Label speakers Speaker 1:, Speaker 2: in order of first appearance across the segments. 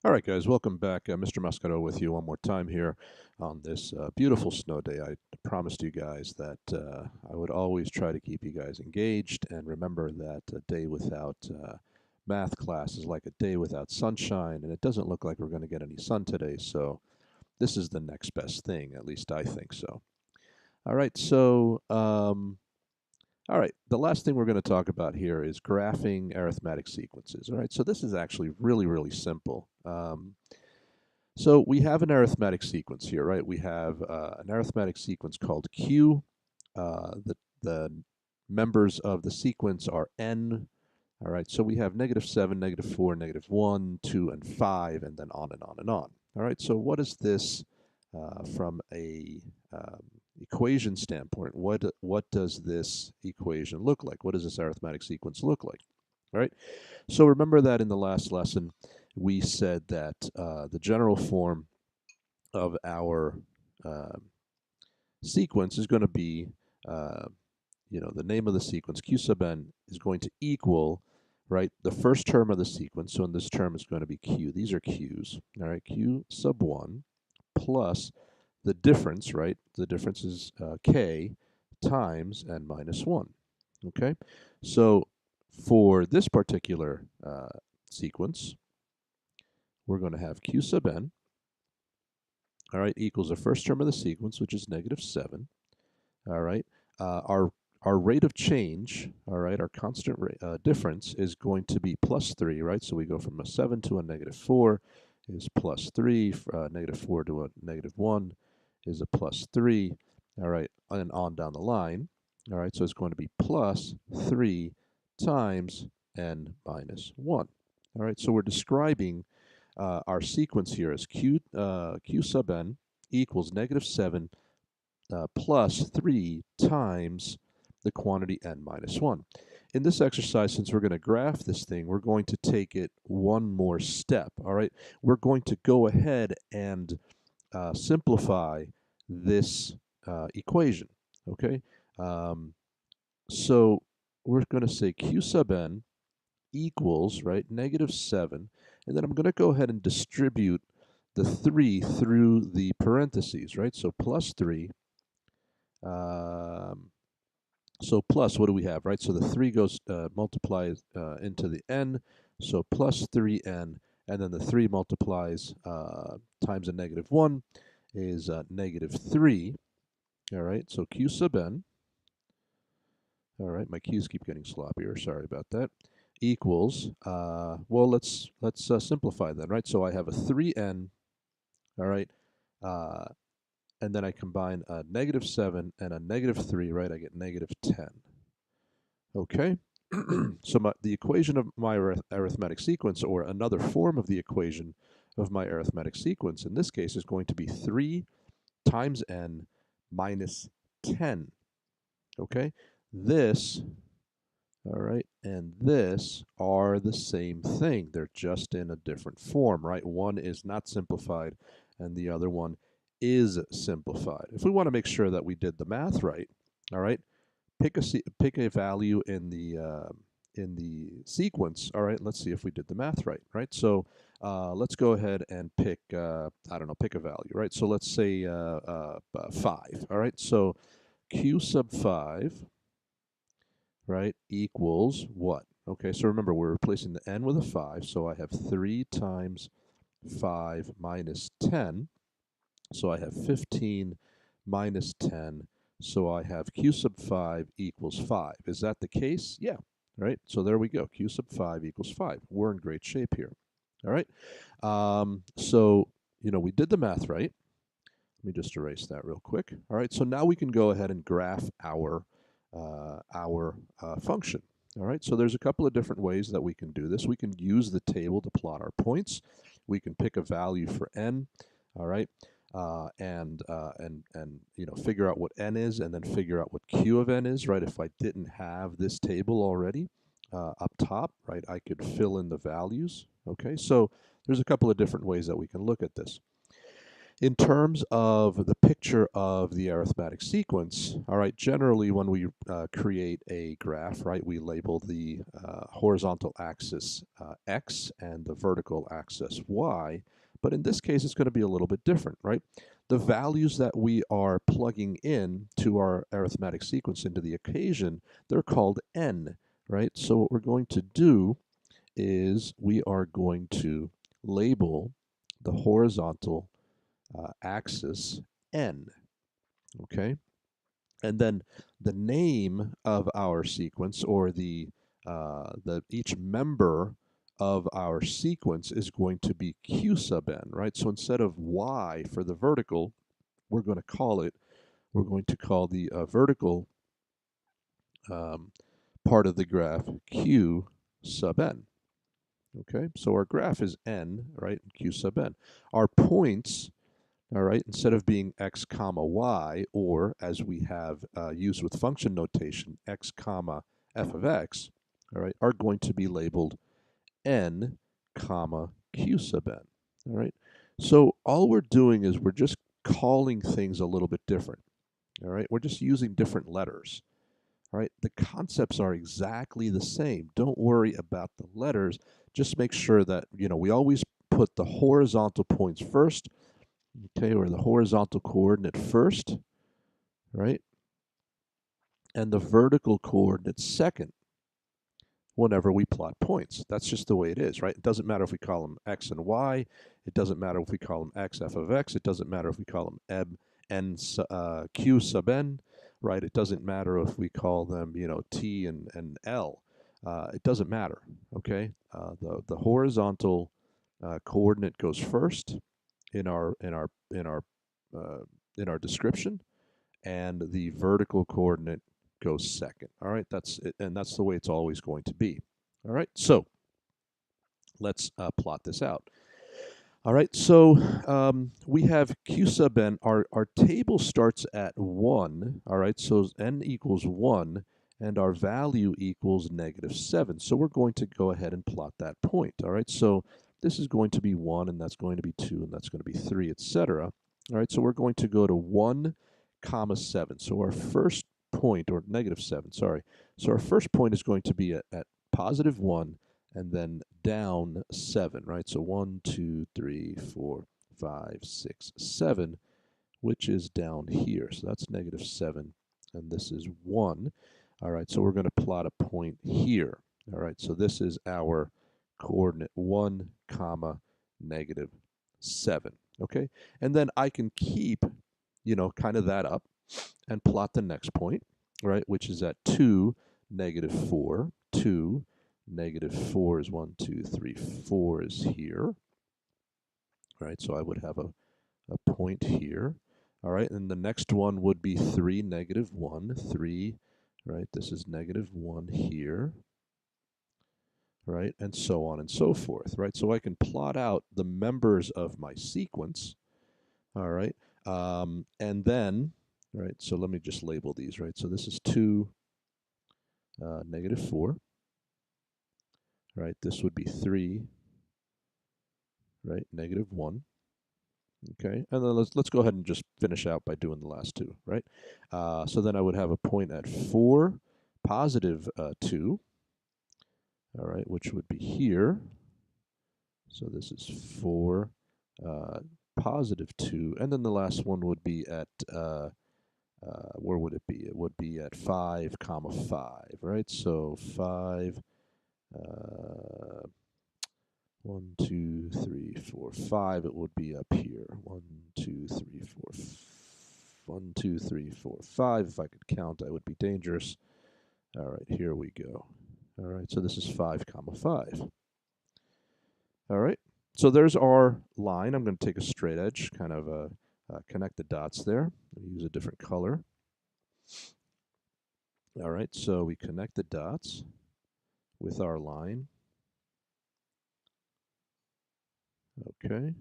Speaker 1: All right, guys, welcome back. Mr. Mascaro with you one more time here on this beautiful snow day. I promised you guys that I would always try to keep you guys engaged, and remember that a day without math class is like a day without sunshine, and it doesn't look like we're going to get any sun today, so this is the next best thing. At least I think so. All right, all right, the last thing we're going to talk about here is graphing arithmetic sequences. All right, so this is actually really, really simple. So we have an arithmetic sequence here, right? We have an arithmetic sequence called Q. The members of the sequence are n. All right, so we have -7, -4, -1, 2, and 5, and then on and on and on. All right, so what is this from a equation standpoint? What does this equation look like? What does this arithmetic sequence look like? All right, so remember that in the last lesson we said that the general form of our uh, sequence is going to be, uh, the name of the sequence, Q sub n, is going to equal, right, the first term of the sequence. So in this term is going to be Q. These are Q's. All right, Q sub 1 plus the difference, right? The difference is K times n minus 1. Okay, so for this particular sequence, we're going to have Q sub n, all right, equals the first term of the sequence, which is -7. All right, our rate of change, all right, our constant difference is going to be +3, right? So we go from a 7 to a -4 is +3. -4 to a -1 is a +3. All right, and on down the line. All right, so it's going to be +3 times n minus 1. All right, so we're describing our sequence here as Q sub n equals -7 plus 3 times the quantity n minus 1. In this exercise, since we're going to graph this thing, we're going to take it one more step, all right? We're going to go ahead and simplify this equation, okay? Um, so we're going to say Q sub n equals, right, -7, and then I'm going to go ahead and distribute the 3 through the parentheses, right? So +3. Um, so plus, what do we have, right? So the 3 goes multiplies into the n, so plus 3n, and then the 3 multiplies times a -1 is -3. All right, so Q sub n, all right, my Q's keep getting sloppier, sorry about that, equals, well, let's simplify then, right? So I have a 3n, all right, uh, and then I combine a -7 and a -3, right? I get -10. Okay, so the equation of my arithmetic sequence, or another form of the equation of my arithmetic sequence, in this case is going to be 3 times n minus 10. Okay, this, all right, and this are the same thing. They're just in a different form, right? One is not simplified and the other one is simplified. If we want to make sure that we did the math right, all right, pick a value in the sequence. All right, let's see if we did the math right. Right, so let's go ahead and pick I don't know, pick a value. Right, so let's say 5. All right, so Q sub 5, right, equals what? Okay, so remember we're replacing the n with a 5, so I have 3 times 5 minus 10. So I have 15 minus 10. So I have Q sub 5 equals 5. Is that the case? Yeah, right? So there we go. Q sub 5 equals 5. We're in great shape here. All right. So, we did the math right. Let me just erase that real quick. All right. So now we can go ahead and graph our function. All right. So there's a couple of different ways that we can do this. We can use the table to plot our points. We can pick a value for n. All right. And figure out what n is, and then figure out what q of n is, right? If I didn't have this table already up top, right, I could fill in the values. Okay, so there's a couple of different ways that we can look at this. In terms of the picture of the arithmetic sequence, all right, generally when we create a graph, right, we label the horizontal axis x and the vertical axis y, but in this case it's going to be a little bit different, right? The values that we are plugging in to our arithmetic sequence into the equation, they're called n, right? So what we're going to do is we are going to label the horizontal axis n, okay? And then the name of our sequence, or the each member of our sequence, is going to be q sub n, right? So instead of y for the vertical, we're going to call the vertical um, part of the graph q sub n. Okay, so our graph is n, right? Q sub n. Our points, all right, instead of being x comma y, or as we have used with function notation, x comma f of x, all right, are going to be labeled n comma q sub n. All right, so all we're doing is we're just calling things a little bit different. All right, we're just using different letters. All right, the concepts are exactly the same. Don't worry about the letters. Just make sure that, we always put the horizontal points first, okay, or the horizontal coordinate first, right? And the vertical coordinate second whenever we plot points. That's just the way it is, right? It doesn't matter if we call them x and y. It doesn't matter if we call them x f of x. It doesn't matter if we call them q sub n, right? It doesn't matter if we call them, t and l. It doesn't matter, okay? The horizontal coordinate goes first in our description, and the vertical coordinate goes second. All right, that's it, and that's the way it's always going to be. All right, so let's plot this out. All right, so we have q sub n. Our table starts at 1. All right, so n equals 1, and our value equals -7. So we're going to go ahead and plot that point. All right, so this is going to be 1, and that's going to be 2, and that's going to be 3, etc. All right, so we're going to go to 1 comma 7. So our first point, or -7, sorry. So our first point is going to be at +1, and then down 7, right? So 1, 2, 3, 4, 5, 6, 7, which is down here. So that's -7, and this is 1. All right, so we're going to plot a point here. All right, so this is our coordinate 1 comma -7. Okay, and then I can keep, kind of that up and plot the next point, right, which is at 2, -4, 2, -4 is 1, 2, 3, 4 is here, right? So I would have a point here, all right? And the next one would be 3, -1, 3, right? This is -1 here, right? And so on and so forth, right? So I can plot out the members of my sequence, all right? And then, right, so let me just label these, right? So this is 2, -4, right? This would be 3, right? -1. Okay, and then let's go ahead and just finish out by doing the last two, right? So then I would have a point at 4, +2, all right, which would be here. So this is 4, +2, and then the last one would be at, where would it be? It would be at 5, comma 5, right? So 5, 1, 2, 3, 4, 5. It would be up here. 1, 2, 3, 4, 1, 2, 3, 4, 5. If I could count, I would be dangerous. All right, here we go. All right, so this is 5, comma 5. All right, so there's our line. I'm going to take a straight edge, kind of connect the dots there. Use a different color. All right, so we connect the dots with our line. Okay.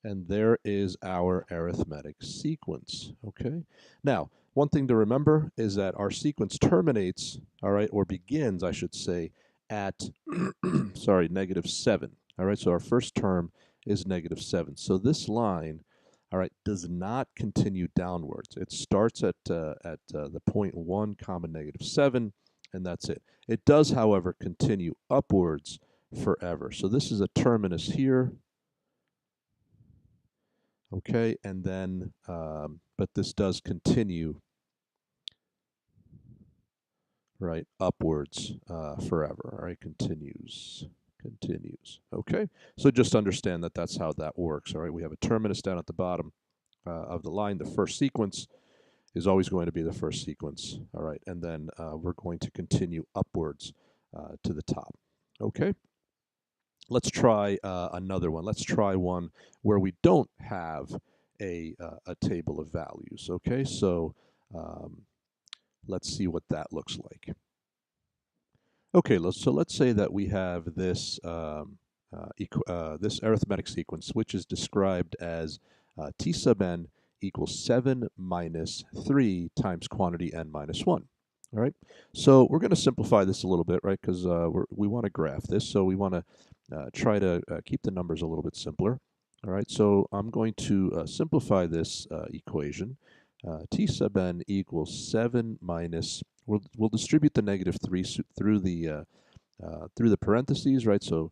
Speaker 1: And there is our arithmetic sequence, okay? Now, one thing to remember is that our sequence terminates, all right, or begins, I should say, at, sorry, -7, all right? So our first term is -7. So this line, all right, does not continue downwards. It starts at the point 1 comma negative 7, and that's it. It does, however, continue upwards forever. So this is a terminus here, okay, and then, but this does continue, right, upwards forever, all right, continues, okay? So just understand that that's how that works, all right? We have a terminus down at the bottom of the line. The first sequence is always going to be the first sequence, all right? And then we're going to continue upwards to the top, okay? Let's try another one. Let's try one where we don't have a table of values, okay? So let's see what that looks like. Okay, so let's say that we have this this arithmetic sequence, which is described as t sub n equals 7 minus 3 times quantity n minus 1. All right, so we're going to simplify this a little bit, right, because we want to graph this, so we want to try to keep the numbers a little bit simpler. All right, so I'm going to simplify this equation. T sub n equals 7 minus, we'll distribute the negative 3 through the parentheses, right? So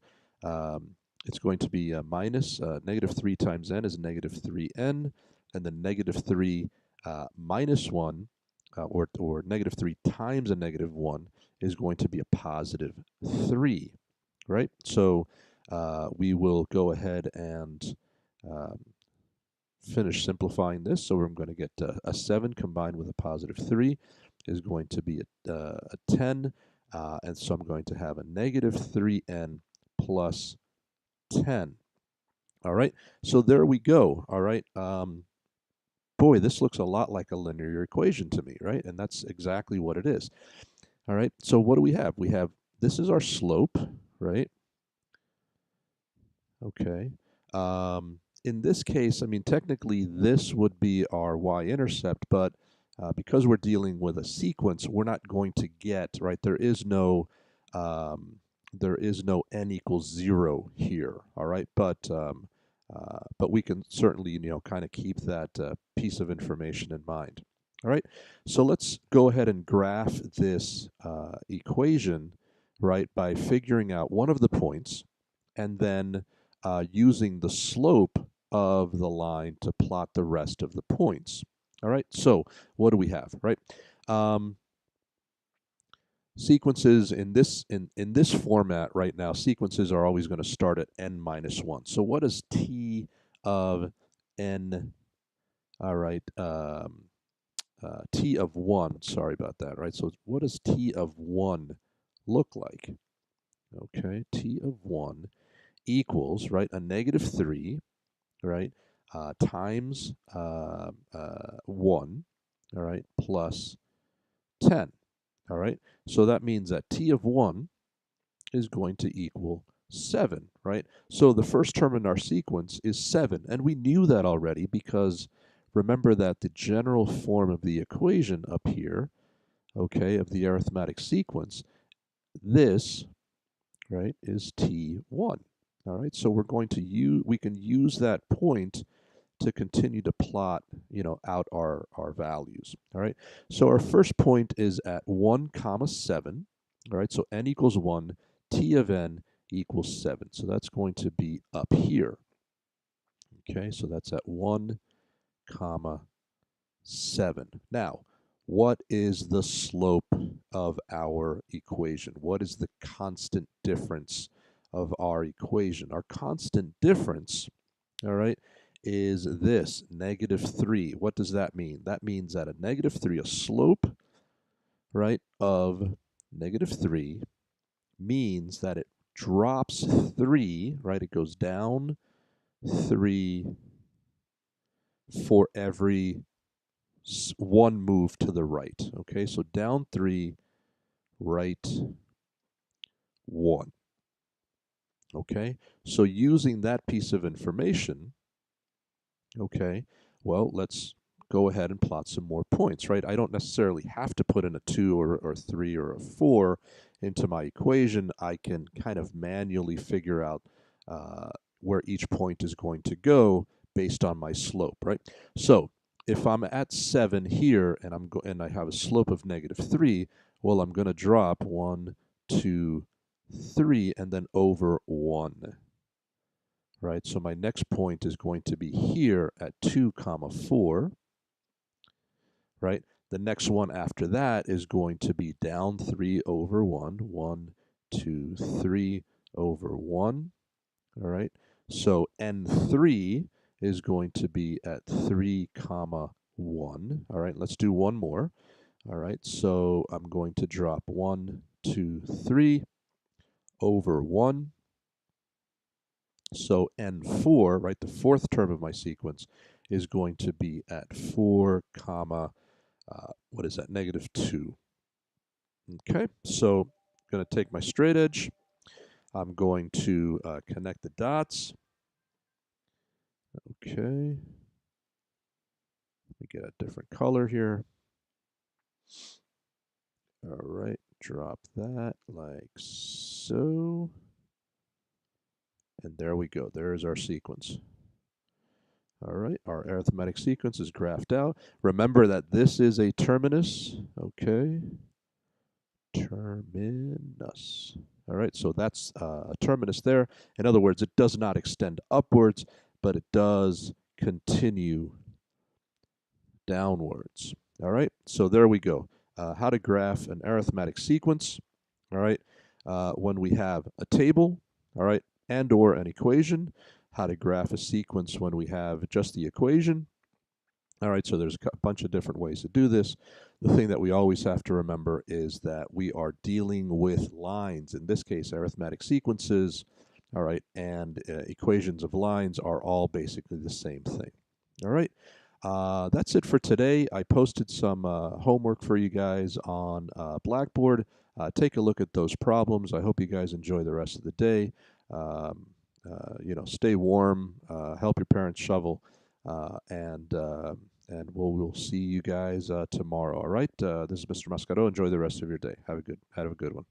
Speaker 1: it's going to be minus negative 3 times n is negative 3n, and then negative 3 minus 1, or negative 3 times a negative 1 is going to be a positive 3, right? So we will go ahead and finish simplifying this. So we're going to get a 7 combined with a positive 3 is going to be a 10. And so I'm going to have a negative 3n plus 10. All right, so there we go. All right, boy, this looks a lot like a linear equation to me, right? And that's exactly what it is. All right, so what do we have? We have, this is our slope, right? Okay. In this case, I mean, technically this would be our y-intercept, but because we're dealing with a sequence, we're not going to get, right, there is no n equals 0 here, all right? But we can certainly, kind of keep that piece of information in mind. All right, so let's go ahead and graph this equation, right, by figuring out one of the points and then using the slope of the line to plot the rest of the points. All right, so what do we have, right? Sequences in this format right now, sequences are always going to start at n minus 1. So what is t of n, all right, t of 1, sorry about that, right? So what does t of 1 look like? Okay, t of 1 equals, right, a negative 3, right, times 1, all right, plus 10, all right? So that means that t of 1 is going to equal 7, right? So the first term in our sequence is 7, and we knew that already because remember that the general form of the equation up here, okay, of the arithmetic sequence, this, right, is t1. All right, so we can use that point to continue to plot, out our values. All right, so our first point is at 1 comma 7. All right, so n equals 1, t of n equals 7. So that's going to be up here. Okay, so that's at 1 comma 7. Now, what is the slope of our equation? What is the constant difference of our equation? Our constant difference, all right, is this, negative 3. What does that mean? That means that a negative 3, a slope, right, of negative 3 means that it drops 3, right? It goes down 3 for every one move to the right. Okay, so down 3, right 1. Okay, so using that piece of information, okay, well, let's go ahead and plot some more points, right? I don't necessarily have to put in a 2 or 3 or a 4 into my equation. I can kind of manually figure out where each point is going to go based on my slope, right? So if I'm at 7 here and I have a slope of -3, well, I'm going to drop 1, 2, 3, and then over 1, right? So my next point is going to be here at 2 comma 4, right? The next one after that is going to be down 3 over 1, 1, 2, 3 over 1, all right? So N3 is going to be at 3 comma 1, all right? Let's do one more, all right? So I'm going to drop 1, 2, 3 over 1. So N4, right, the fourth term of my sequence, is going to be at 4 comma, what is that, -2. Okay, so I'm going to take my straight edge. I'm going to connect the dots. Okay, let me get a different color here. All right, drop that like so. And there we go. There's our sequence. All right, our arithmetic sequence is graphed out. Remember that this is a terminus. Okay, terminus. All right, so that's a terminus there. In other words, it does not extend upwards, but it does continue downwards. All right, so there we go. How to graph an arithmetic sequence. All right, when we have a table, all right, and or an equation. How to graph a sequence when we have just the equation. All right, so there's a bunch of different ways to do this. The thing that we always have to remember is that we are dealing with lines, in this case, arithmetic sequences, all right, and equations of lines are all basically the same thing. All right, that's it for today. I posted some homework for you guys on Blackboard. Take a look at those problems. I hope you guys enjoy the rest of the day. Stay warm, help your parents shovel, and we'll see you guys tomorrow. All right. This is Mr. Mascaro. Enjoy the rest of your day. Have a good one.